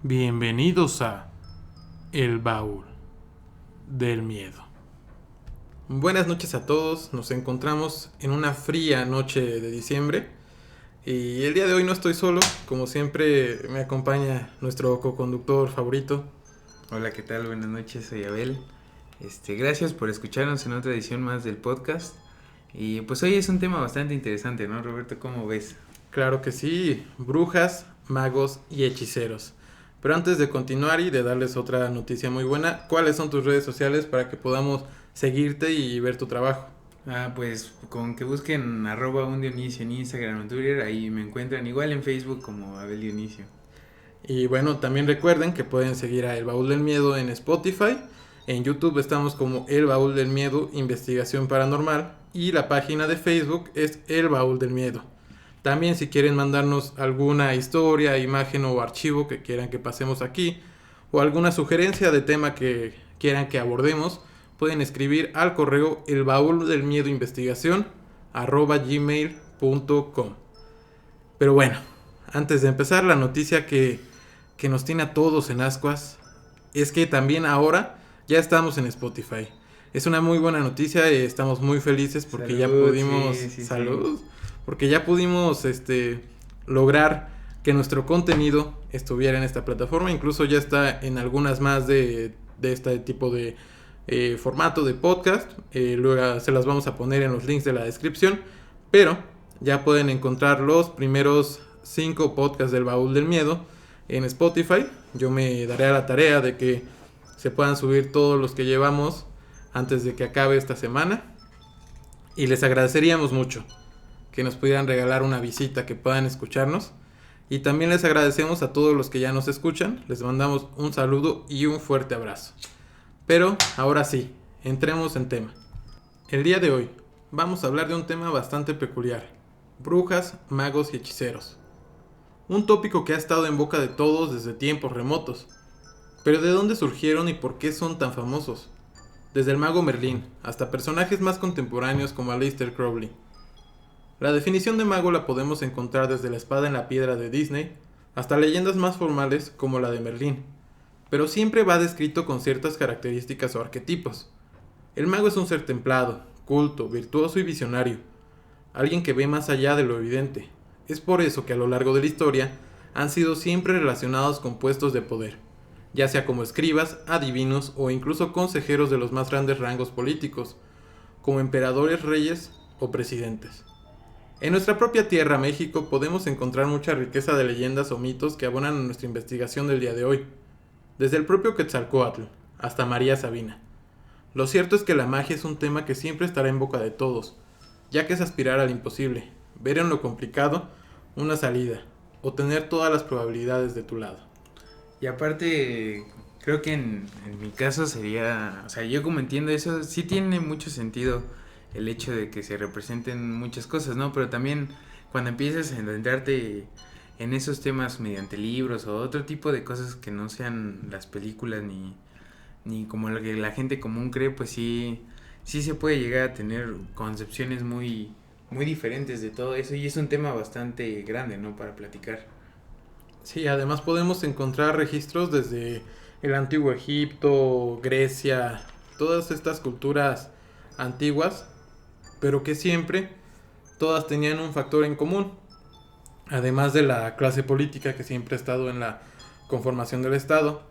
Bienvenidos a El Baúl del Miedo. Buenas noches a todos, nos encontramos en una fría noche de diciembre y el día de hoy no estoy solo, como siempre me acompaña nuestro coconductor favorito. Hola, ¿qué tal? Buenas noches, soy Abel. Gracias por escucharnos en otra edición más del podcast. Y pues hoy es un tema bastante interesante, ¿no, Roberto? ¿Cómo ves? Claro que sí, brujas, magos y hechiceros. Pero antes de continuar y de darles otra noticia muy buena, ¿cuáles son tus redes sociales para que podamos seguirte y ver tu trabajo? Pues con que busquen @un_Dionisio en Instagram o en Twitter, ahí me encuentran igual en Facebook como Abel Dionisio. Y bueno, también recuerden que pueden seguir a El Baúl del Miedo en Spotify. En YouTube estamos como El Baúl del Miedo Investigación Paranormal y la página de Facebook es El Baúl del Miedo. También si quieren mandarnos alguna historia, imagen o archivo que quieran que pasemos aquí o alguna sugerencia de tema que quieran que abordemos, pueden escribir al correo elbauldelmiedoinvestigación@gmail.com. Pero bueno, antes de empezar, la noticia que nos tiene a todos en ascuas es que también ahora ya estamos en Spotify. Es una muy buena noticia y estamos muy felices porque ya pudimos salud, porque ya pudimos lograr que nuestro contenido estuviera en esta plataforma, incluso ya está en algunas más de este tipo de formato de podcast. Luego se las vamos a poner en los links de la descripción, pero ya pueden encontrar los primeros 5 podcasts del Baúl del Miedo en Spotify. Yo me daré a la tarea de que se puedan subir todos los que llevamos antes de que acabe esta semana. Y les agradeceríamos mucho que nos pudieran regalar una visita, que puedan escucharnos. Y también les agradecemos a todos los que ya nos escuchan. Les mandamos un saludo y un fuerte abrazo. Pero ahora sí, entremos en tema. El día de hoy vamos a hablar de un tema bastante peculiar: brujas, magos y hechiceros. Un tópico que ha estado en boca de todos desde tiempos remotos. Pero ¿de dónde surgieron y por qué son tan famosos? Desde el mago Merlín hasta personajes más contemporáneos como Aleister Crowley. La definición de mago la podemos encontrar desde la espada en la piedra de Disney hasta leyendas más formales como la de Merlín, pero siempre va descrito con ciertas características o arquetipos. El mago es un ser templado, culto, virtuoso y visionario, alguien que ve más allá de lo evidente. Es por eso que a lo largo de la historia han sido siempre relacionados con puestos de poder, ya sea como escribas, adivinos o incluso consejeros de los más grandes rangos políticos, como emperadores, reyes o presidentes. En nuestra propia tierra, México, podemos encontrar mucha riqueza de leyendas o mitos que abonan a nuestra investigación del día de hoy, desde el propio Quetzalcóatl hasta María Sabina. Lo cierto es que la magia es un tema que siempre estará en boca de todos, ya que es aspirar al imposible, ver en lo complicado una salida, o tener todas las probabilidades de tu lado. Y aparte, creo que en mi caso sería, o sea, yo como entiendo eso, sí tiene mucho sentido el hecho de que se representen muchas cosas, ¿no? Pero también cuando empiezas a entrarte en esos temas mediante libros o otro tipo de cosas que no sean las películas ni como lo que la gente común cree, pues sí se puede llegar a tener concepciones muy diferentes de todo eso, y es un tema bastante grande, ¿no?, para platicar. Sí, además podemos encontrar registros desde el antiguo Egipto, Grecia, todas estas culturas antiguas, pero que siempre todas tenían un factor en común, además de la clase política que siempre ha estado en la conformación del Estado.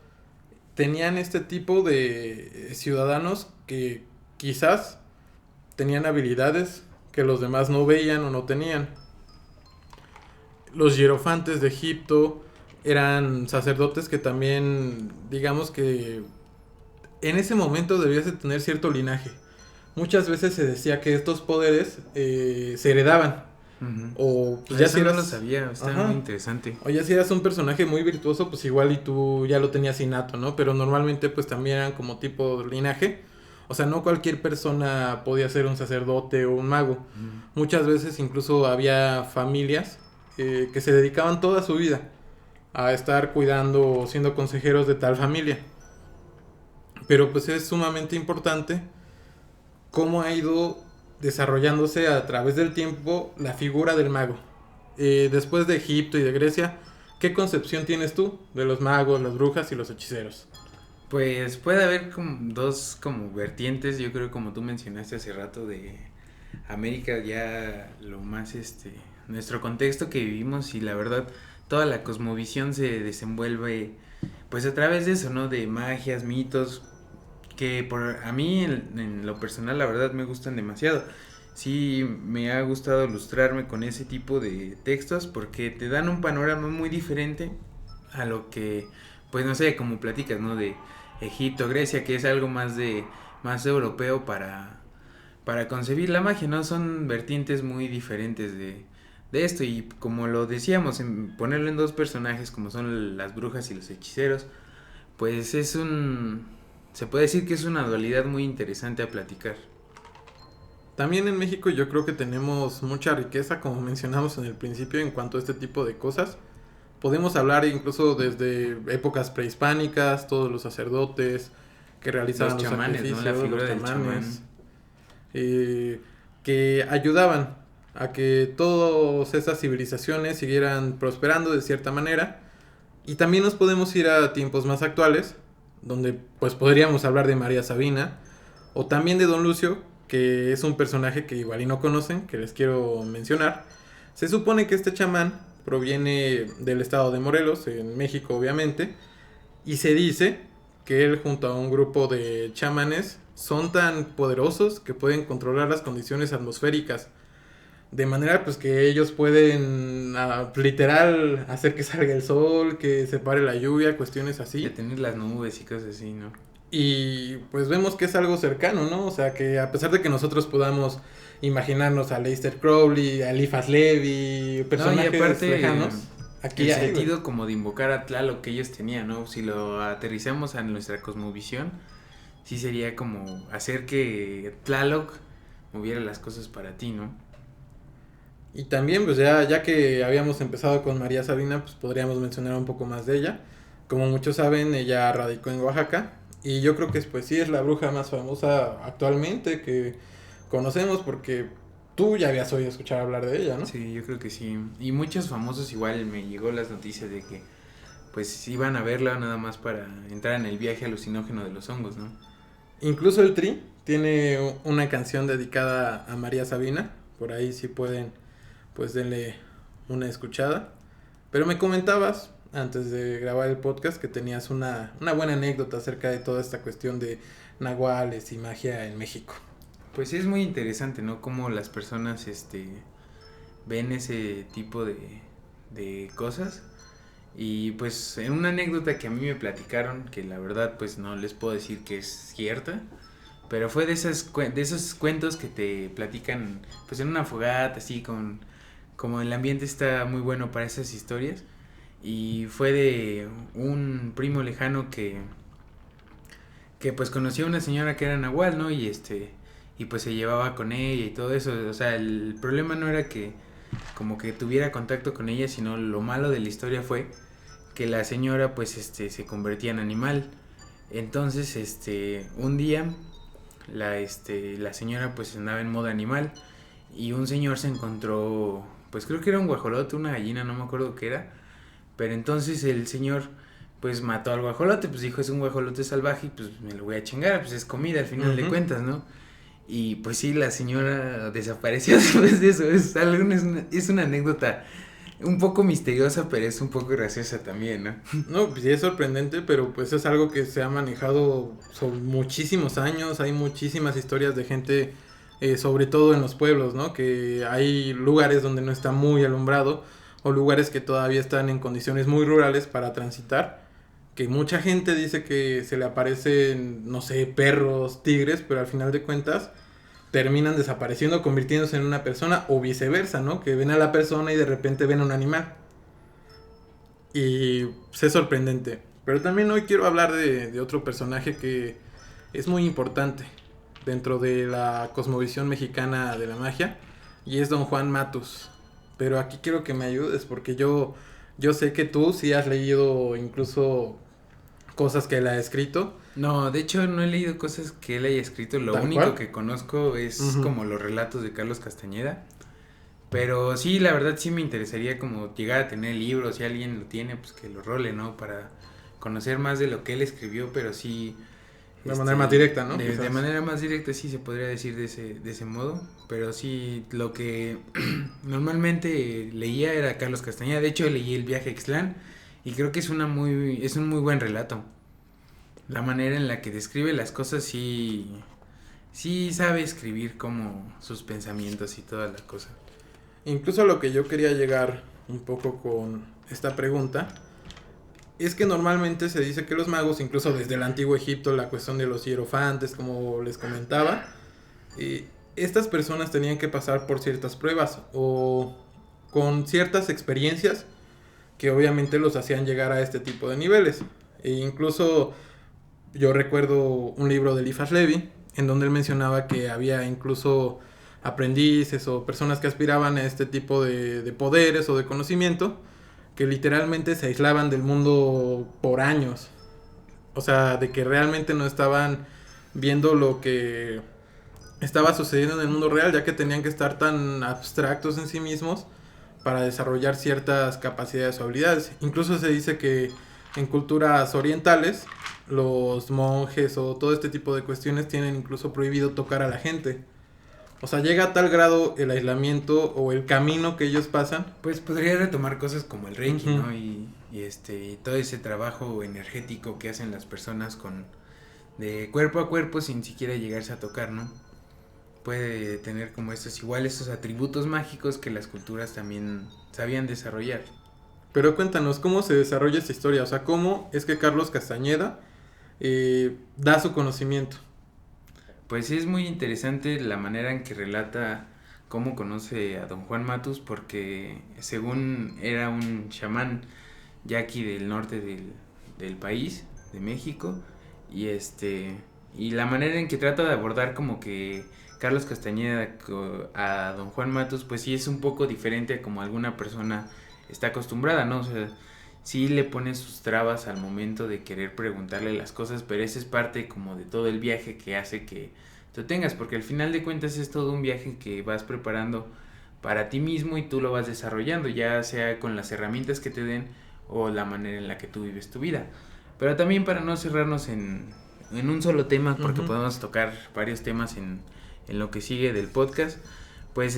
Tenían este tipo de ciudadanos que quizás tenían habilidades que los demás no veían o no tenían. Los hierofantes de Egipto eran sacerdotes que también, digamos que en ese momento debías de tener cierto linaje. Muchas veces se decía que estos poderes se heredaban. Uh-huh. O pues ya si eras, no lo sabía, está muy interesante. O ya si eras un personaje muy virtuoso, pues igual y tú ya lo tenías innato, ¿no? Pero normalmente pues también eran como tipo linaje. O sea, no cualquier persona podía ser un sacerdote o un mago. Uh-huh. Muchas veces incluso había familias que se dedicaban toda su vida a estar cuidando o siendo consejeros de tal familia. Pero pues es sumamente importante cómo ha ido desarrollándose a través del tiempo la figura del mago. Después de Egipto y de Grecia ¿Qué concepción tienes tú de los magos, las brujas y los hechiceros? Pues puede haber como dos como vertientes, yo creo como tú mencionaste hace rato de América ya lo más nuestro contexto que vivimos y la verdad toda la cosmovisión se desenvuelve pues a través de eso, ¿no? De magias, mitos que por a mí en lo personal la verdad me gustan demasiado. Sí, me ha gustado ilustrarme con ese tipo de textos porque te dan un panorama muy diferente a lo que, pues no sé, como platicas, ¿no? De Egipto, Grecia, que es algo más europeo para concebir la magia, ¿no? Son vertientes muy diferentes de esto y como lo decíamos, en ponerlo en dos personajes como son las brujas y los hechiceros, pues se puede decir que es una dualidad muy interesante a platicar. También en México yo creo que tenemos mucha riqueza, como mencionamos en el principio, en cuanto a este tipo de cosas. Podemos hablar incluso desde épocas prehispánicas, todos los sacerdotes que realizaban Los los chamanes, ¿no? La sacrificios, figura los del chamán. chamanes, que ayudaban a que todas esas civilizaciones siguieran prosperando de cierta manera. Y también nos podemos ir a tiempos más actuales, donde pues podríamos hablar de María Sabina, o también de Don Lucio, que es un personaje que igual y no conocen, que les quiero mencionar. Se supone que este chamán proviene del estado de Morelos, en México obviamente, y se dice que él junto a un grupo de chamanes son tan poderosos que pueden controlar las condiciones atmosféricas. De manera pues que ellos pueden literal hacer que salga el sol, que se pare la lluvia, cuestiones así. Detener las nubes y cosas así, ¿no? Y pues vemos que es algo cercano, ¿no? O sea que a pesar de que nosotros podamos imaginarnos a Aleister Crowley, a Eliphas Levi, personajes no, y aparte, lejanos, aquí el hay, sentido güey. como de invocar a Tlaloc que ellos tenían, ¿no? Si lo aterrizamos a nuestra cosmovisión, sí sería como hacer que Tlaloc moviera las cosas para ti, ¿no? Y también pues ya que habíamos empezado con María Sabina, pues podríamos mencionar un poco más de ella. Como muchos saben, ella radicó en Oaxaca y yo creo que pues sí es la bruja más famosa actualmente que conocemos porque tú ya habías oído escuchar hablar de ella, ¿no? Sí, yo creo que sí. Y muchos famosos igual me llegó las noticias de que pues iban a verla nada más para entrar en el viaje alucinógeno de los hongos, ¿no? Incluso el Tri tiene una canción dedicada a María Sabina, por ahí si pueden pues denle una escuchada. Pero me comentabas antes de grabar el podcast que tenías una buena anécdota acerca de toda esta cuestión de nahuales y magia en México. Pues es muy interesante, ¿no? Cómo las personas ven ese tipo de cosas. Y pues en una anécdota que a mí me platicaron, que la verdad pues no les puedo decir que es cierta, pero fue de esos cuentos que te platican pues en una fogata, así como el ambiente está muy bueno para esas historias. Y fue de un primo lejano que pues conoció a una señora que era nahual, ¿no? Y pues se llevaba con ella y todo eso. O sea, el problema no era que como que tuviera contacto con ella, sino lo malo de la historia fue que la señora pues se convertía en animal. Entonces, un día la señora pues andaba en modo animal y un señor se encontró, pues creo que era un guajolote, una gallina, no me acuerdo qué era, pero entonces el señor pues mató al guajolote, pues dijo es un guajolote salvaje y pues me lo voy a chingar, pues es comida al final de cuentas, ¿no? Y pues sí, la señora desapareció después de eso, es una anécdota un poco misteriosa, pero es un poco graciosa también, ¿no? No, pues sí es sorprendente, pero pues es algo que se ha manejado sobre muchísimos años, hay muchísimas historias de gente, sobre todo en los pueblos, ¿no? Que hay lugares donde no está muy alumbrado o lugares que todavía están en condiciones muy rurales para transitar, que mucha gente dice que se le aparecen, no sé, perros, tigres, pero al final de cuentas terminan desapareciendo, convirtiéndose en una persona o viceversa, ¿no? Que ven a la persona y de repente ven a un animal. Y pues, es sorprendente. Pero también hoy quiero hablar de otro personaje que es muy importante dentro de la cosmovisión mexicana de la magia. Y es Don Juan Matus. Pero aquí quiero que me ayudes porque yo sé que tú sí has leído incluso cosas que él ha escrito. No, de hecho no he leído cosas que él haya escrito, lo ¿Tal único cual? que conozco es Ujú. como los relatos de Carlos Castañeda, Pero sí, la verdad sí me interesaría como llegar a tener libros, si alguien lo tiene, pues que lo role, ¿no? Para conocer más de lo que él escribió, pero sí, De manera más directa, ¿no? de Quizás. manera más directa sí se podría decir de ese modo, pero sí lo que normalmente leía era Carlos Castañeda. De hecho leí El viaje a Ixtlán y creo que es un muy buen relato. La manera en la que describe las cosas sí sabe escribir como sus pensamientos y toda la cosa. Incluso a lo que yo quería llegar un poco con esta pregunta es que normalmente se dice que los magos, incluso desde el antiguo Egipto, la cuestión de los hierofantes, como les comentaba, estas personas tenían que pasar por ciertas pruebas o con ciertas experiencias que obviamente los hacían llegar a este tipo de niveles. E incluso yo recuerdo un libro de Eliphas Levi en donde él mencionaba que había incluso aprendices o personas que aspiraban a este tipo de poderes o de conocimiento que literalmente se aislaban del mundo por años. O sea, de que realmente no estaban viendo lo que estaba sucediendo en el mundo real, ya que tenían que estar tan abstractos en sí mismos para desarrollar ciertas capacidades o habilidades. Incluso se dice que en culturas orientales los monjes o todo este tipo de cuestiones tienen incluso prohibido tocar a la gente. O sea, llega a tal grado el aislamiento o el camino que ellos pasan. Pues podría retomar cosas como el Reiki, Ujú. ¿no? Y todo ese trabajo energético que hacen las personas con de cuerpo a cuerpo sin siquiera llegarse a tocar, ¿no? Puede tener como estos igual estos atributos mágicos que las culturas también sabían desarrollar. Pero cuéntanos, ¿cómo se desarrolla esta historia? O sea, ¿cómo es que Carlos Castañeda da su conocimiento? Pues es muy interesante la manera en que relata cómo conoce a don Juan Matus porque según era un chamán yaqui del norte del país, de México, y la manera en que trata de abordar como que Carlos Castañeda a don Juan Matus pues sí es un poco diferente a como alguna persona está acostumbrada, ¿no? O sea, sí le pone sus trabas al momento de querer preguntarle las cosas, pero esa es parte como de todo el viaje que hace que tú tengas, porque al final de cuentas es todo un viaje que vas preparando para ti mismo y tú lo vas desarrollando, ya sea con las herramientas que te den o la manera en la que tú vives tu vida. Pero también para no cerrarnos en un solo tema, porque Ujú. podemos tocar varios temas en lo que sigue del podcast, pues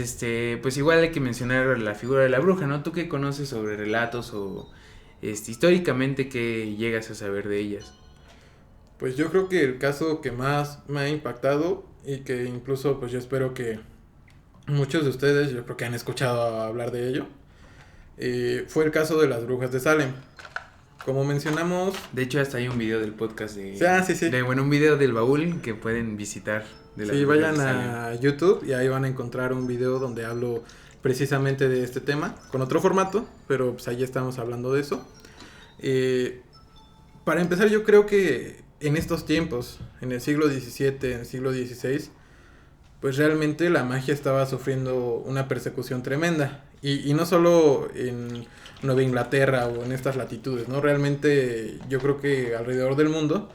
pues igual hay que mencionar la figura de la bruja, ¿no? ¿Tú qué conoces sobre relatos o históricamente qué llegas a saber de ellas? Pues yo creo que el caso que más me ha impactado y que incluso pues yo espero que muchos de ustedes yo creo que han escuchado hablar de ello, fue el caso de las brujas de Salem. Como mencionamos... De hecho, hasta hay un video del podcast Sí, sí. bueno, un video del baúl que pueden visitar de las Sí, brujas de vayan Salem. a YouTube y ahí van a encontrar un video donde hablo precisamente de este tema, con otro formato, pero pues ahí estamos hablando de eso. Eh, para empezar, yo creo que en estos tiempos, en el siglo XVII, en el siglo XVI, pues realmente la magia estaba sufriendo una persecución tremenda. Y no solo en Nueva Inglaterra o en estas latitudes, ¿no? Realmente yo creo que alrededor del mundo,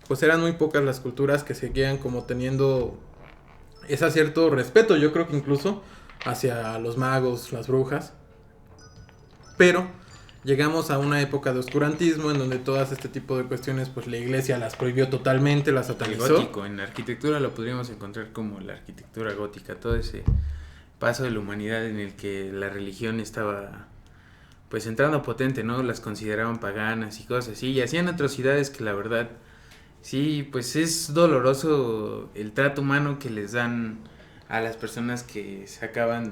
pues eran muy pocas las culturas que seguían como teniendo ese cierto respeto, yo creo que incluso hacia los magos, las brujas. Pero llegamos a una época de oscurantismo en donde todas este tipo de cuestiones, pues la iglesia las prohibió totalmente, las El satanizó. gótico, en la arquitectura lo podríamos encontrar como la arquitectura gótica, todo ese paso de la humanidad en el que la religión estaba pues entrando potente, ¿no? Las consideraban paganas y cosas así, y hacían atrocidades que la verdad, sí, pues es doloroso el trato humano que les dan a las personas que se acaban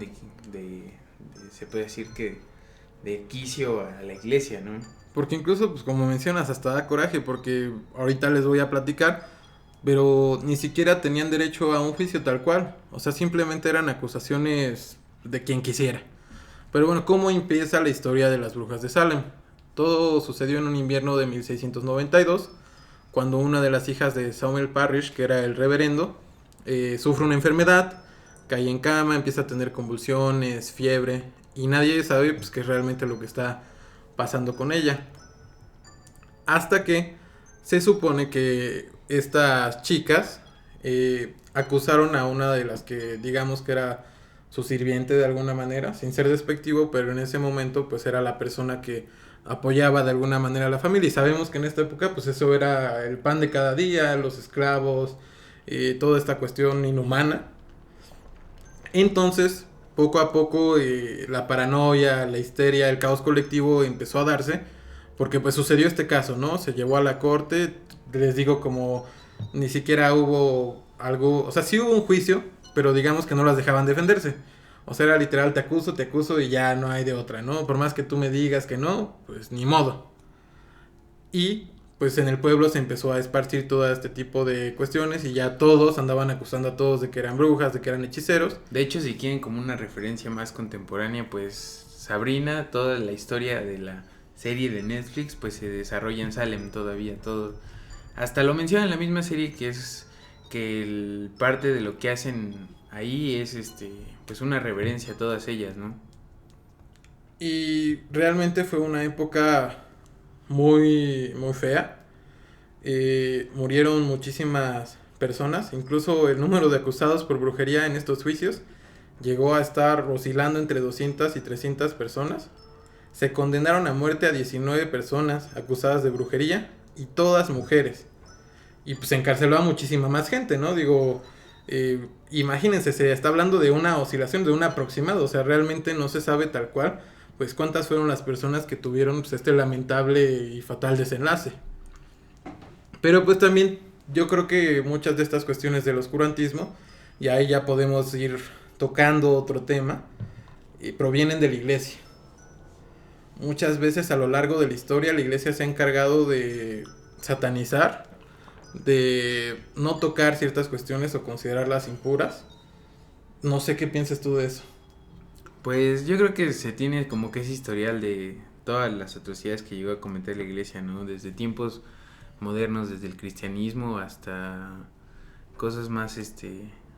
se puede decir que, de quicio a la iglesia, ¿no? Porque incluso, pues como mencionas, hasta da coraje, porque ahorita les voy a platicar, pero ni siquiera tenían derecho a un juicio tal cual. O sea, simplemente eran acusaciones de quien quisiera. Pero bueno, ¿cómo empieza la historia de las brujas de Salem? Todo sucedió en un invierno de 1692, cuando una de las hijas de Samuel Parrish, que era el reverendo, sufre una enfermedad, cae en cama, empieza a tener convulsiones, fiebre, y nadie sabe pues, qué es realmente lo que está pasando con ella. Hasta que se supone que estas chicas acusaron a una de las que digamos que era su sirviente de alguna manera, sin ser despectivo, pero en ese momento pues era la persona que apoyaba de alguna manera a la familia. Y sabemos que en esta época pues eso era el pan de cada día, los esclavos, toda esta cuestión inhumana. Entonces, poco a poco la paranoia, la histeria, el caos colectivo empezó a darse, porque pues sucedió este caso, ¿no? Se llevó a la corte, les digo como ni siquiera hubo algo, o sea, sí hubo un juicio, pero digamos que no las dejaban defenderse. O sea, era literal, te acuso y ya no hay de otra, ¿no? Por más que tú me digas que no, pues ni modo. Y pues en el pueblo se empezó a esparcir todo este tipo de cuestiones y ya todos andaban acusando a todos de que eran brujas, de que eran hechiceros. De hecho, si quieren como una referencia más contemporánea, pues Sabrina, toda la historia de la serie de Netflix, pues se desarrolla en Salem todavía, todo. Hasta lo menciona en la misma serie que es que parte de lo que hacen ahí es pues una reverencia a todas ellas, ¿no? Y realmente fue una época muy, muy fea. Murieron muchísimas personas, incluso el número de acusados por brujería en estos juicios llegó a estar oscilando entre 200 y 300 personas. Se condenaron a muerte a 19 personas acusadas de brujería y todas mujeres. Y pues se encarceló a muchísima más gente, ¿no? Digo, imagínense, se está hablando de una oscilación, de un aproximado, o sea, realmente no se sabe tal cual, pues cuántas fueron las personas que tuvieron pues, este lamentable y fatal desenlace. Pero pues también yo creo que muchas de estas cuestiones del oscurantismo, y ahí ya podemos ir tocando otro tema, provienen de la iglesia. Muchas veces a lo largo de la historia la iglesia se ha encargado de satanizar, de no tocar ciertas cuestiones o considerarlas impuras. No sé qué piensas tú de eso. Pues yo creo que se tiene como que ese historial de todas las atrocidades que llegó a cometer la iglesia, ¿no? Desde tiempos modernos, desde el cristianismo hasta cosas más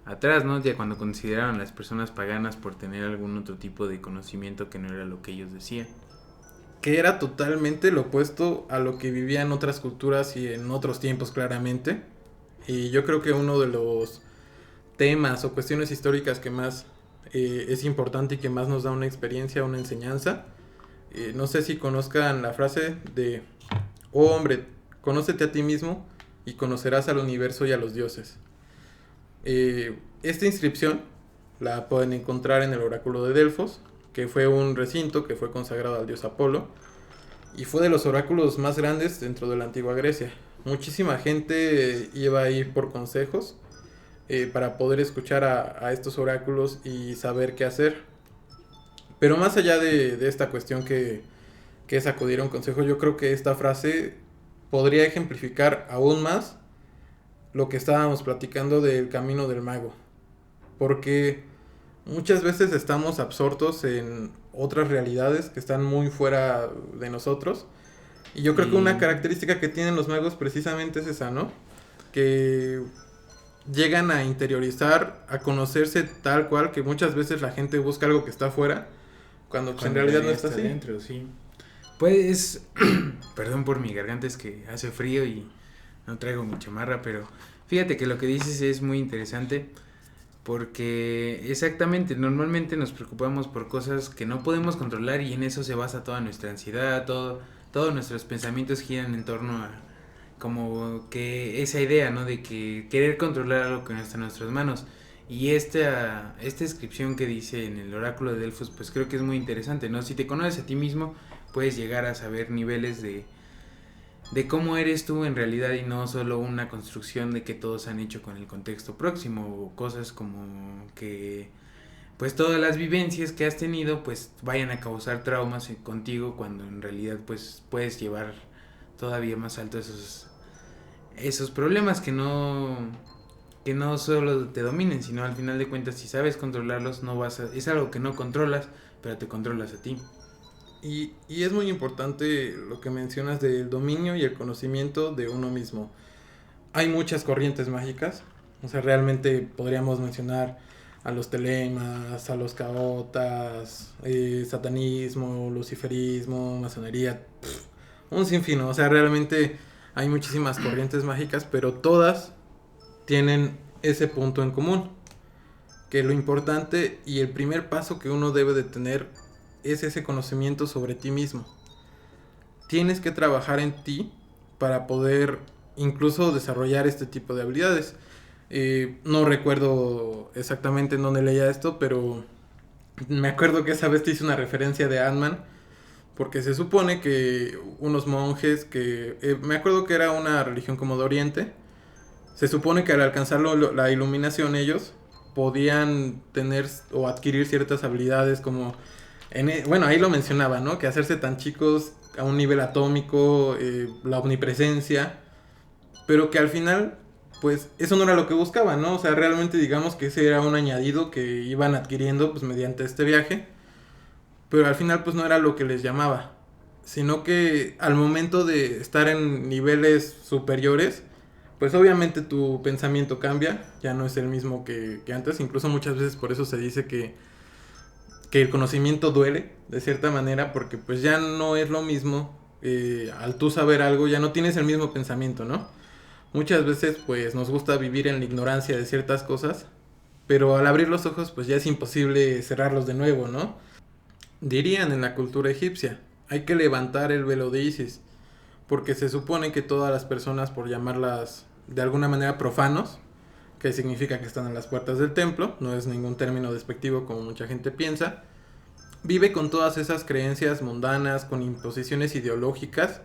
atrás, ¿no? Ya cuando consideraban a las personas paganas por tener algún otro tipo de conocimiento que no era lo que ellos decían. Que era totalmente lo opuesto a lo que vivían otras culturas y en otros tiempos claramente. Y yo creo que uno de los temas o cuestiones históricas que más es importante y que más nos da una experiencia, una enseñanza. No sé si conozcan la frase de, oh hombre, conócete a ti mismo y conocerás al universo y a los dioses. Esta inscripción la pueden encontrar en el oráculo de Delfos, que fue un recinto que fue consagrado al dios Apolo y fue de los oráculos más grandes dentro de la antigua Grecia. Muchísima gente iba a ir por consejos para poder escuchar a estos oráculos y saber qué hacer. Pero más allá de esta cuestión que es acudir a un consejo, yo creo que esta frase podría ejemplificar aún más lo que estábamos platicando del camino del mago. Porque muchas veces estamos absortos en otras realidades que están muy fuera de nosotros. Y yo creo que una característica que tienen los magos precisamente es esa, ¿no? Que llegan a interiorizar, a conocerse tal cual, que muchas veces la gente busca algo que está afuera, cuando pues en realidad no está así. Dentro, sí. Pues, perdón por mi garganta, es que hace frío y no traigo mi chamarra, pero fíjate que lo que dices es muy interesante. Porque exactamente, normalmente nos preocupamos por cosas que no podemos controlar y en eso se basa toda nuestra ansiedad, todos nuestros pensamientos giran en torno a como que esa idea, ¿no? De que querer controlar algo que no está en nuestras manos. Y esta descripción que dice en el oráculo de Delfos, pues creo que es muy interesante, ¿no? Si te conoces a ti mismo, puedes llegar a saber niveles de cómo eres tú en realidad y no solo una construcción de que todos han hecho con el contexto próximo o cosas como que pues todas las vivencias que has tenido pues vayan a causar traumas contigo cuando en realidad pues puedes llevar todavía más alto esos problemas que no solo te dominen, sino al final de cuentas si sabes controlarlos es algo que no controlas, pero te controlas a ti. Y es muy importante lo que mencionas del dominio y el conocimiento de uno mismo. Hay muchas corrientes mágicas, o sea, realmente podríamos mencionar a los telemas, a los caotas, satanismo, luciferismo, masonería, un sinfín, o sea, realmente hay muchísimas corrientes mágicas, pero todas tienen ese punto en común, que lo importante y el primer paso que uno debe de tener es ese conocimiento sobre ti mismo. Tienes que trabajar en ti para poder incluso desarrollar este tipo de habilidades. No recuerdo exactamente en dónde leía esto, pero me acuerdo que esa vez te hice una referencia de Ant-Man, porque se supone que unos monjes que... me acuerdo que era una religión como de Oriente. Se supone que al alcanzar la iluminación ellos podían tener o adquirir ciertas habilidades como... bueno, ahí lo mencionaba, ¿no? Que hacerse tan chicos a un nivel atómico, la omnipresencia, pero que al final, pues eso no era lo que buscaban, ¿no? O sea, realmente digamos que ese era un añadido que iban adquiriendo pues mediante este viaje, pero al final pues no era lo que les llamaba, sino que al momento de estar en niveles superiores, pues obviamente tu pensamiento cambia, ya no es el mismo que antes, incluso muchas veces por eso se dice que el conocimiento duele, de cierta manera, porque pues ya no es lo mismo, al tú saber algo, ya no tienes el mismo pensamiento, ¿no? Muchas veces pues nos gusta vivir en la ignorancia de ciertas cosas, pero al abrir los ojos pues ya es imposible cerrarlos de nuevo, ¿no? Dirían en la cultura egipcia, hay que levantar el velo de Isis, porque se supone que todas las personas, por llamarlas de alguna manera profanos, que significa que están en las puertas del templo, no es ningún término despectivo como mucha gente piensa, vive con todas esas creencias mundanas, con imposiciones ideológicas,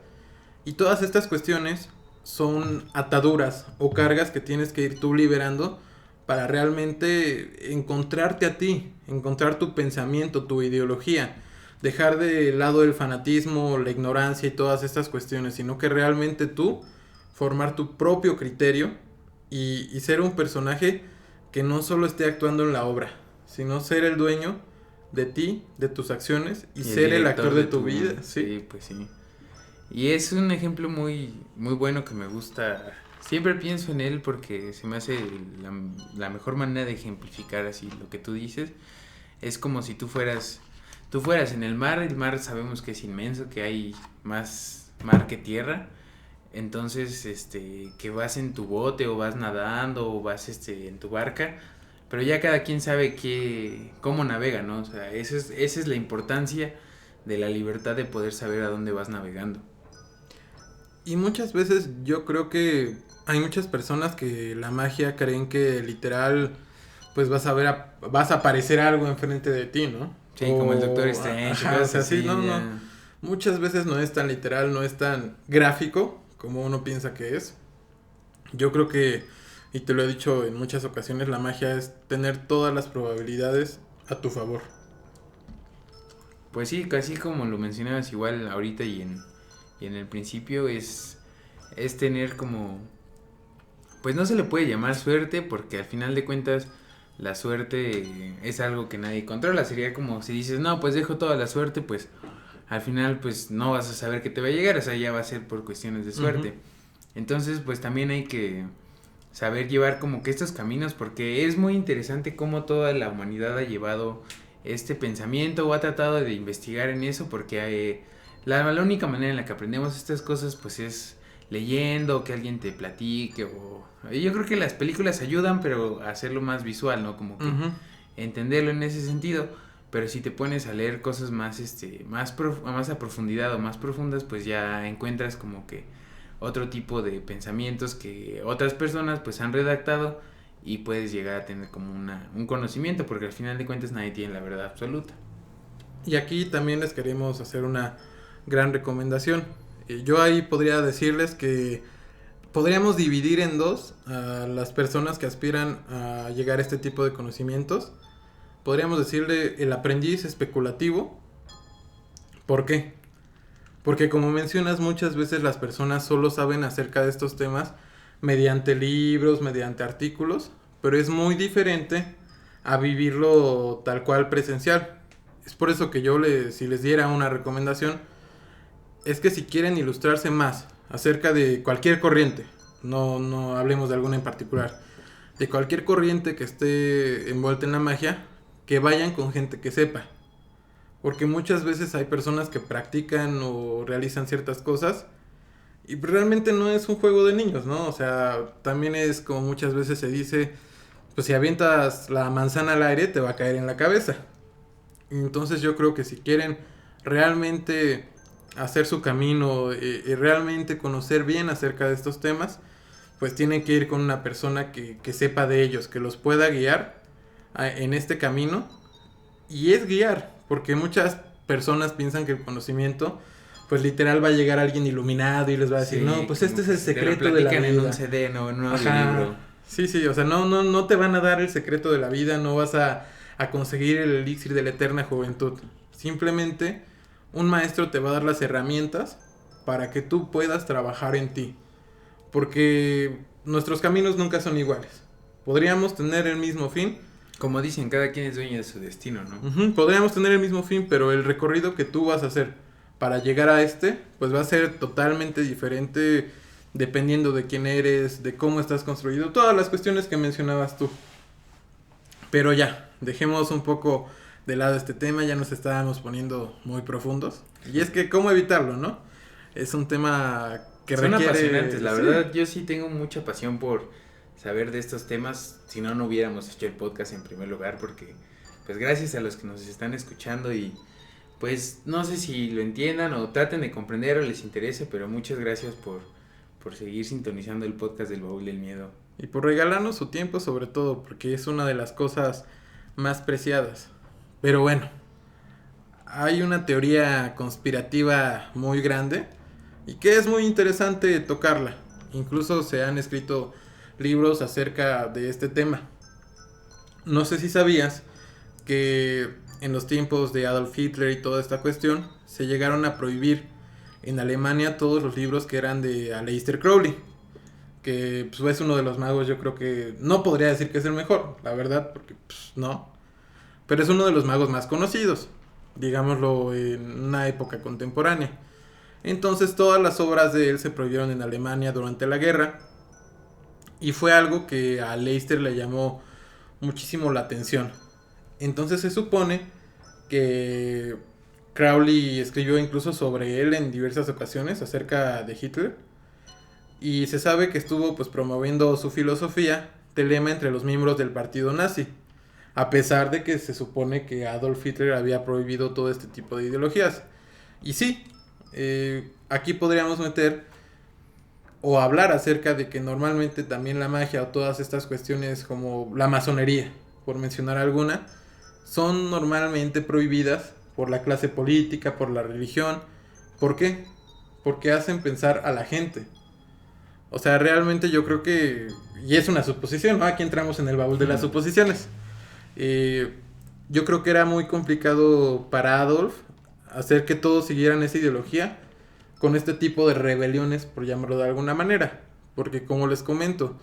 y todas estas cuestiones son ataduras o cargas que tienes que ir tú liberando para realmente encontrarte a ti, encontrar tu pensamiento, tu ideología, dejar de lado el fanatismo, la ignorancia y todas estas cuestiones, sino que realmente tú formar tu propio criterio y ser un personaje que no solo esté actuando en la obra, sino ser el dueño de ti, de tus acciones y ser el actor de tu vida. ¿Sí? Sí, pues sí. Y es un ejemplo muy, muy bueno que me gusta. Siempre pienso en él porque se me hace la mejor manera de ejemplificar así lo que tú dices. Es como si tú fueras en el mar sabemos que es inmenso, que hay más mar que tierra. Entonces, que vas en tu bote o vas nadando o vas en tu barca, pero ya cada quien sabe cómo navega, ¿no? O sea, esa es la importancia de la libertad de poder saber a dónde vas navegando. Y muchas veces yo creo que hay muchas personas que la magia creen que literal pues vas a aparecer algo enfrente de ti, ¿no? Sí, como el Doctor Strange. Ajá, o sea, sí, no. Ya. Muchas veces no es tan literal, no es tan gráfico como uno piensa que es. Yo creo que, y te lo he dicho en muchas ocasiones, la magia es tener todas las probabilidades a tu favor. Pues sí, casi como lo mencionabas igual ahorita y en el principio es tener como... Pues no se le puede llamar suerte porque al final de cuentas la suerte es algo que nadie controla. Sería como si dices, no, pues dejo toda la suerte, pues al final pues no vas a saber qué te va a llegar, o sea, ya va a ser por cuestiones de suerte. Entonces pues también hay que saber llevar como que estos caminos, porque es muy interesante cómo toda la humanidad ha llevado este pensamiento o ha tratado de investigar en eso, porque la única manera en la que aprendemos estas cosas pues es leyendo, que alguien te platique, o yo creo que las películas ayudan, pero a hacerlo más visual, ¿no? Como que entenderlo en ese sentido. Pero si te pones a leer cosas más más a profundidad o más profundas, pues ya encuentras como que otro tipo de pensamientos que otras personas pues han redactado y puedes llegar a tener como un conocimiento, porque al final de cuentas nadie tiene la verdad absoluta. Y aquí también les queremos hacer una gran recomendación. Yo ahí podría decirles que podríamos dividir en dos a las personas que aspiran a llegar a este tipo de conocimientos. Podríamos decirle el aprendiz especulativo. ¿Por qué? Porque como mencionas, muchas veces las personas solo saben acerca de estos temas mediante libros, mediante artículos, pero es muy diferente a vivirlo tal cual presencial. Es por eso que si les diera una recomendación, es que si quieren ilustrarse más acerca de cualquier corriente, no hablemos de alguna en particular, de cualquier corriente que esté envuelta en la magia, que vayan con gente que sepa. Porque muchas veces hay personas que practican o realizan ciertas cosas y realmente no es un juego de niños, ¿no? O sea, también es como muchas veces se dice, pues si avientas la manzana al aire te va a caer en la cabeza. Entonces yo creo que si quieren realmente hacer su camino y realmente conocer bien acerca de estos temas, pues tienen que ir con una persona que sepa de ellos, que los pueda guiar en este camino. Y es guiar, porque muchas personas piensan que el conocimiento, pues literal va a llegar alguien iluminado y les va a decir, Sí, no, pues como este es que el si te lo secreto de la platican en un vida. CD, no en un Ajá. audiolibro. Sí, o sea, no te van a dar el secreto de la vida, no vas a conseguir el elixir de la eterna juventud. Simplemente un maestro te va a dar las herramientas para que tú puedas trabajar en ti. Porque nuestros caminos nunca son iguales. Podríamos tener el mismo fin. Como dicen, cada quien es dueño de su destino, ¿no? Podríamos tener el mismo fin, pero el recorrido que tú vas a hacer para llegar a este, pues va a ser totalmente diferente dependiendo de quién eres, de cómo estás construido, todas las cuestiones que mencionabas tú. Pero ya, dejemos un poco de lado este tema, ya nos estábamos poniendo muy profundos. Y es que, ¿cómo evitarlo, no? Es un tema que Son requiere... apasionantes, la sí. verdad, yo sí tengo mucha pasión por saber de estos temas, si no, no hubiéramos hecho el podcast en primer lugar, porque pues gracias a los que nos están escuchando y pues no sé si lo entiendan o traten de comprender o les interese, pero muchas gracias por seguir sintonizando el podcast del Baúl del Miedo. Y por regalarnos su tiempo sobre todo, porque es una de las cosas más preciadas. Pero bueno, hay una teoría conspirativa muy grande y que es muy interesante tocarla. Incluso se han escrito libros acerca de este tema. No sé si sabías que en los tiempos de Adolf Hitler y toda esta cuestión se llegaron a prohibir en Alemania todos los libros que eran de Aleister Crowley, que pues, es uno de los magos, yo creo que no podría decir que es el mejor, la verdad, porque pues, no, pero es uno de los magos más conocidos, digámoslo, en una época contemporánea. Entonces todas las obras de él se prohibieron en Alemania durante la guerra y fue algo que a Leicester le llamó muchísimo la atención. Entonces se supone que Crowley escribió incluso sobre él en diversas ocasiones acerca de Hitler y se sabe que estuvo pues promoviendo su filosofía telema entre los miembros del partido nazi, a pesar de que se supone que Adolf Hitler había prohibido todo este tipo de ideologías. Y sí, aquí podríamos meter o hablar acerca de que normalmente también la magia o todas estas cuestiones como la masonería, por mencionar alguna, son normalmente prohibidas por la clase política, por la religión. ¿Por qué? Porque hacen pensar a la gente. O sea, realmente yo creo que, y es una suposición, ¿no? Aquí entramos en el baúl de las suposiciones. Yo creo que era muy complicado para Adolf hacer que todos siguieran esa ideología con este tipo de rebeliones, por llamarlo de alguna manera. Porque como les comento,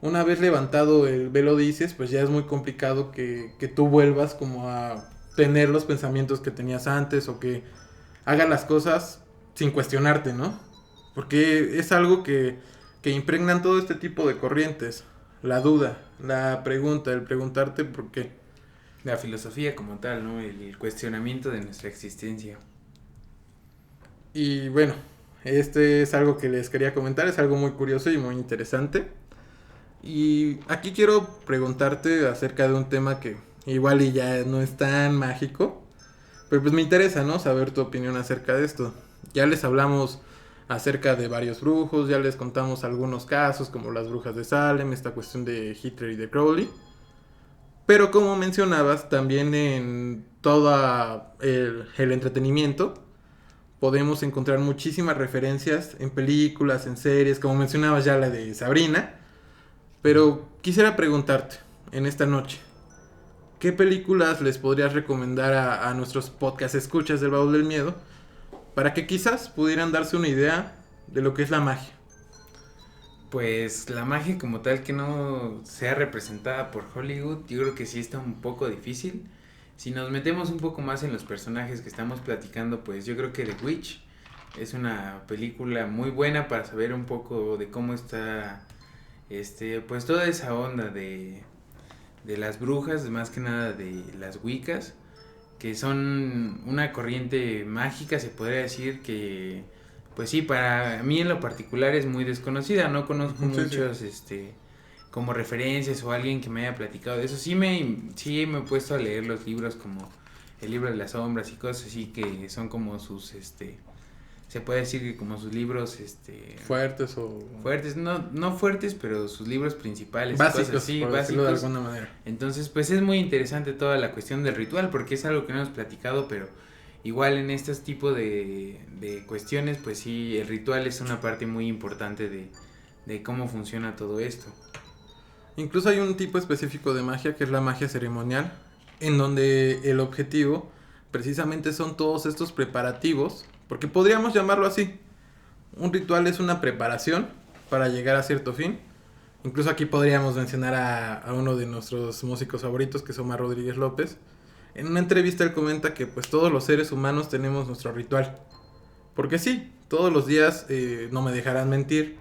una vez levantado el velo de Isis, pues ya es muy complicado que tú vuelvas como a tener los pensamientos que tenías antes o que hagas las cosas sin cuestionarte, ¿no? Porque es algo que impregnan todo este tipo de corrientes. La duda, la pregunta, el preguntarte por qué. La filosofía como tal, ¿no? El cuestionamiento de nuestra existencia. Y bueno, este es algo que les quería comentar, es algo muy curioso y muy interesante. Y aquí quiero preguntarte acerca de un tema que igual y ya no es tan mágico, pero pues me interesa, ¿no? Saber tu opinión acerca de esto. Ya les hablamos acerca de varios brujos, ya les contamos algunos casos como las brujas de Salem, esta cuestión de Hitler y de Crowley. Pero como mencionabas, también en todo el entretenimiento podemos encontrar muchísimas referencias en películas, en series, como mencionabas ya la de Sabrina. Pero quisiera preguntarte en esta noche, ¿qué películas les podrías recomendar a nuestros podcast escuchas del Baúl del Miedo para que quizás pudieran darse una idea de lo que es la magia? Pues la magia como tal que no sea representada por Hollywood, yo creo que sí está un poco difícil. Si nos metemos un poco más en los personajes que estamos platicando, pues yo creo que The Witch es una película muy buena para saber un poco de cómo está pues toda esa onda de las brujas, más que nada de las Wiccas, que son una corriente mágica, se podría decir que pues sí, para mí en lo particular es muy desconocida, no conozco Sí, muchos sí. como referencias o alguien que me haya platicado de eso. Sí me he puesto a leer los libros como el libro de las sombras y cosas así que son como sus, se puede decir que como sus libros, Fuertes o... fuertes, no fuertes, pero sus libros principales. Básicos, Cosas así, por decirlo de alguna manera. Entonces, pues es muy interesante toda la cuestión del ritual, porque es algo que no hemos platicado, pero igual en este tipo de cuestiones, pues sí, el ritual es una parte muy importante de cómo funciona todo esto. Incluso hay un tipo específico de magia que es la magia ceremonial, en donde el objetivo precisamente son todos estos preparativos, porque podríamos llamarlo así. Un ritual es una preparación para llegar a cierto fin. Incluso aquí podríamos mencionar a uno de nuestros músicos favoritos, que es Omar Rodríguez López. En una entrevista él comenta que pues todos los seres humanos tenemos nuestro ritual. Porque sí, todos los días, no me dejarán mentir,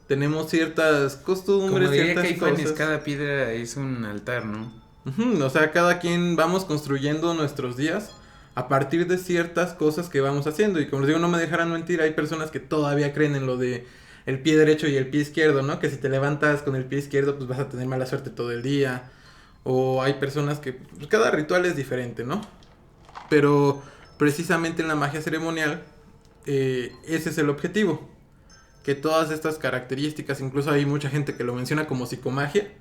tenemos ciertas costumbres, Como diría ciertas Caifanes, cosas. cada piedra es un altar, ¿no? O sea, cada quien vamos construyendo nuestros días a partir de ciertas cosas que vamos haciendo. Y como les digo, no me dejarán mentir, hay personas que todavía creen en lo de el pie derecho y el pie izquierdo, ¿no? Que si te levantas con el pie izquierdo, pues vas a tener mala suerte todo el día. O hay personas que, pues, cada ritual es diferente, ¿no? Pero precisamente en la magia ceremonial, ese es el objetivo. Que todas estas características, incluso hay mucha gente que lo menciona como psicomagia,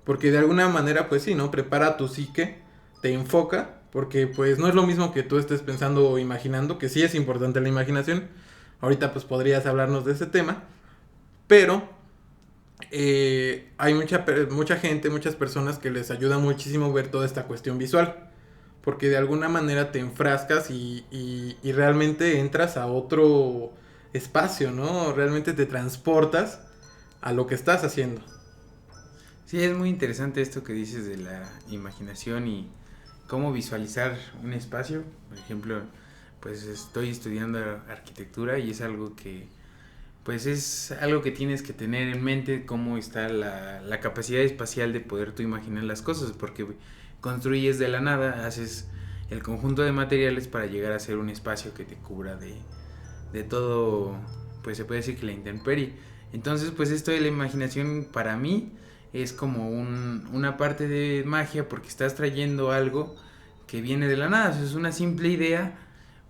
porque de alguna manera, pues sí, ¿no? Prepara tu psique, te enfoca, porque pues no es lo mismo que tú estés pensando o imaginando, que sí es importante la imaginación. Ahorita pues podrías hablarnos de ese tema, pero hay mucha gente, muchas personas que les ayuda muchísimo ver toda esta cuestión visual, porque de alguna manera te enfrascas y realmente entras a otro espacio, ¿no? Realmente te transportas a lo que estás haciendo. Sí, es muy interesante esto que dices de la imaginación y cómo visualizar un espacio. Por ejemplo, pues estoy estudiando arquitectura y es algo que, pues es algo que tienes que tener en mente, cómo está la capacidad espacial de poder tú imaginar las cosas, porque construyes de la nada, haces el conjunto de materiales para llegar a ser un espacio que te cubra de todo, pues se puede decir que la intemperie. Entonces, pues esto de la imaginación para mí es como una parte de magia porque estás trayendo algo que viene de la nada, o sea, es una simple idea,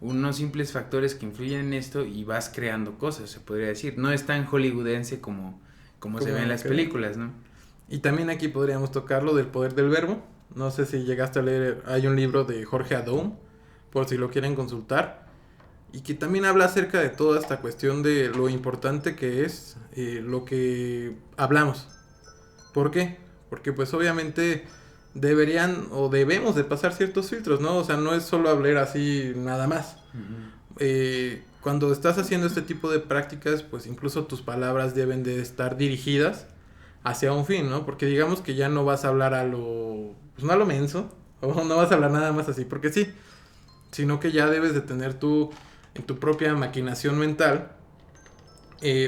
unos simples factores que influyen en esto y vas creando cosas, se podría decir. No es tan hollywoodense como se ve en las películas, ¿no? Y también aquí podríamos tocar lo del poder del verbo. No sé si llegaste a leer, hay un libro de Jorge Adorno, por si lo quieren consultar, y que también habla acerca de toda esta cuestión de lo importante que es lo que hablamos. ¿Por qué? Porque pues obviamente deberían o debemos de pasar ciertos filtros, ¿no? O sea, no es solo hablar así nada más. Cuando estás haciendo este tipo de prácticas, pues incluso tus palabras deben de estar dirigidas hacia un fin, ¿no? Porque digamos que ya no vas a hablar a lo, pues no a lo menso, o no vas a hablar nada más así, porque sí, sino que ya debes de tener tú en tu propia maquinación mental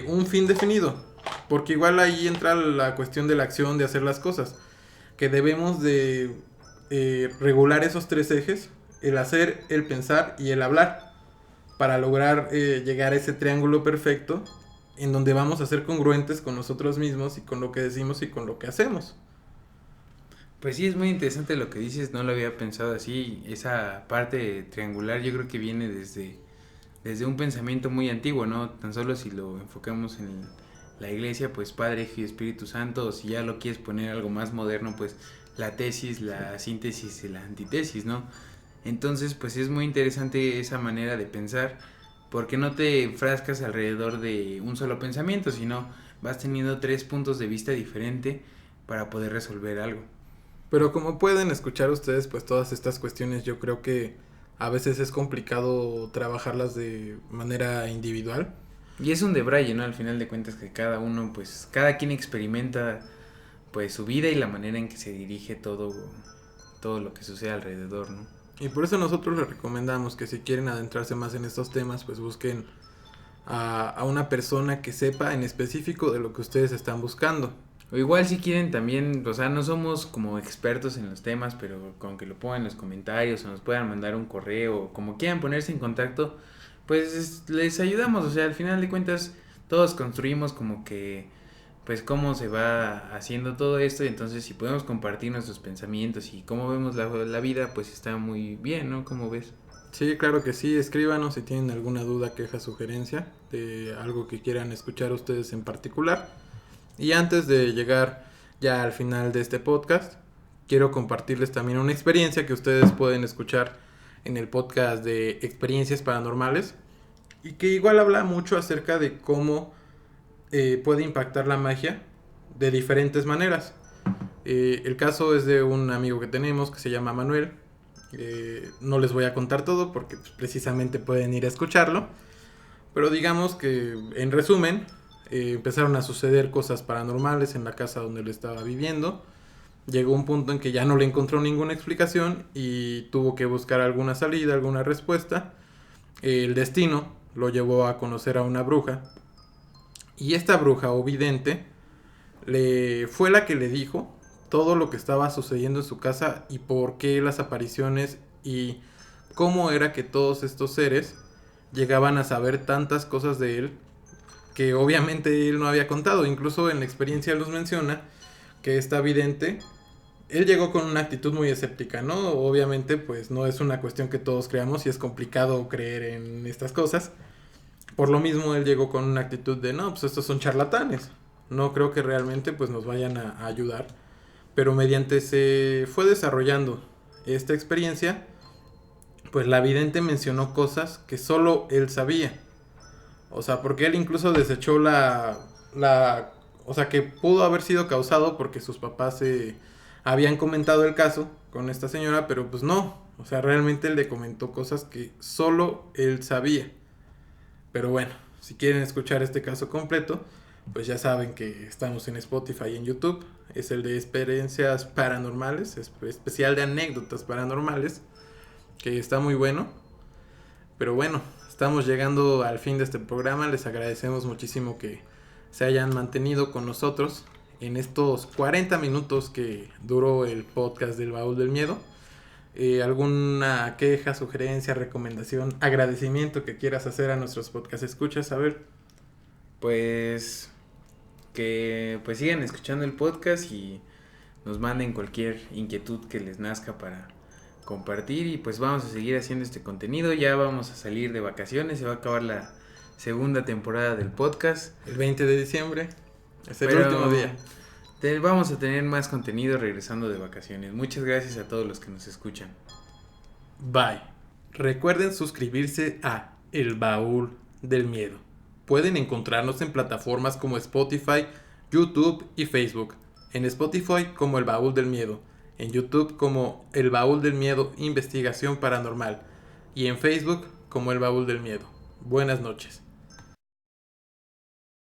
un fin definido, porque igual ahí entra la cuestión de la acción, de hacer las cosas, que debemos de regular esos tres ejes, el hacer, el pensar y el hablar, para lograr llegar a ese triángulo perfecto en donde vamos a ser congruentes con nosotros mismos y con lo que decimos y con lo que hacemos. Pues sí, es muy interesante lo que dices, no lo había pensado así. Esa parte triangular yo creo que viene desde un pensamiento muy antiguo, ¿no? Tan solo si lo enfocamos en la iglesia, pues Padre, Hijo y Espíritu Santo, o si ya lo quieres poner algo más moderno, pues la tesis, la síntesis y la antítesis, ¿no? Entonces, pues es muy interesante esa manera de pensar, porque no te enfrascas alrededor de un solo pensamiento, sino vas teniendo tres puntos de vista diferentes para poder resolver algo. Pero como pueden escuchar ustedes, pues todas estas cuestiones yo creo que a veces es complicado trabajarlas de manera individual. Y es un debraye, ¿no? Al final de cuentas que cada uno, pues, cada quien experimenta, pues, su vida y la manera en que se dirige todo lo que sucede alrededor, ¿no? Y por eso nosotros les recomendamos que si quieren adentrarse más en estos temas, pues busquen a una persona que sepa en específico de lo que ustedes están buscando. O igual si quieren también, o sea, no somos como expertos en los temas, pero con que lo pongan en los comentarios o nos puedan mandar un correo, o como quieran ponerse en contacto, pues les ayudamos, o sea, al final de cuentas todos construimos como que pues cómo se va haciendo todo esto, y entonces si podemos compartir nuestros pensamientos y cómo vemos la vida, pues está muy bien, ¿no? ¿Cómo ves? Sí, claro que sí, escríbanos si tienen alguna duda, queja, sugerencia de algo que quieran escuchar ustedes en particular. Y antes de llegar ya al final de este podcast, quiero compartirles también una experiencia que ustedes pueden escuchar en el podcast de experiencias paranormales y que igual habla mucho acerca de cómo puede impactar la magia de diferentes maneras. El caso es de un amigo que tenemos que se llama Manuel. No les voy a contar todo porque pues, precisamente pueden ir a escucharlo. Pero digamos que en resumen, empezaron a suceder cosas paranormales en la casa donde él estaba viviendo. Llegó un punto en que ya no le encontró ninguna explicación y tuvo que buscar alguna salida, alguna respuesta. El destino lo llevó a conocer a una bruja. Y esta bruja o vidente fue la que le dijo todo lo que estaba sucediendo en su casa y por qué las apariciones y cómo era que todos estos seres llegaban a saber tantas cosas de él que obviamente él no había contado. Incluso en la experiencia los menciona que esta vidente, él llegó con una actitud muy escéptica, ¿no? Obviamente pues no es una cuestión que todos creamos y es complicado creer en estas cosas. Por lo mismo él llegó con una actitud de no, pues estos son charlatanes. No creo que realmente pues nos vayan a ayudar. Pero mediante se fue desarrollando esta experiencia, pues la vidente mencionó cosas que solo él sabía. O sea, porque él incluso desechó o sea, que pudo haber sido causado porque sus papás habían comentado el caso con esta señora, pero pues no. O sea, realmente él le comentó cosas que solo él sabía. Pero bueno, si quieren escuchar este caso completo, pues ya saben que estamos en Spotify y en YouTube. Es el de experiencias paranormales, especial de anécdotas paranormales, que está muy bueno. Pero bueno, estamos llegando al fin de este programa. Les agradecemos muchísimo que se hayan mantenido con nosotros en estos 40 minutos que duró el podcast del Baúl del Miedo. ¿Alguna queja, sugerencia, recomendación, agradecimiento que quieras hacer a nuestros podcast escuchas? A ver. Pues que pues sigan escuchando el podcast y nos manden cualquier inquietud que les nazca para compartir, y pues vamos a seguir haciendo este contenido. Ya vamos a salir de vacaciones, se va a acabar la segunda temporada del podcast. El 20 de diciembre es el último día. Vamos a tener más contenido regresando de vacaciones. Muchas gracias a todos los que nos escuchan. Bye. Recuerden suscribirse a El Baúl del Miedo. Pueden encontrarnos en plataformas como Spotify, YouTube y Facebook. En Spotify como El Baúl del Miedo. En YouTube como El Baúl del Miedo Investigación Paranormal. Y en Facebook como El Baúl del Miedo. Buenas noches.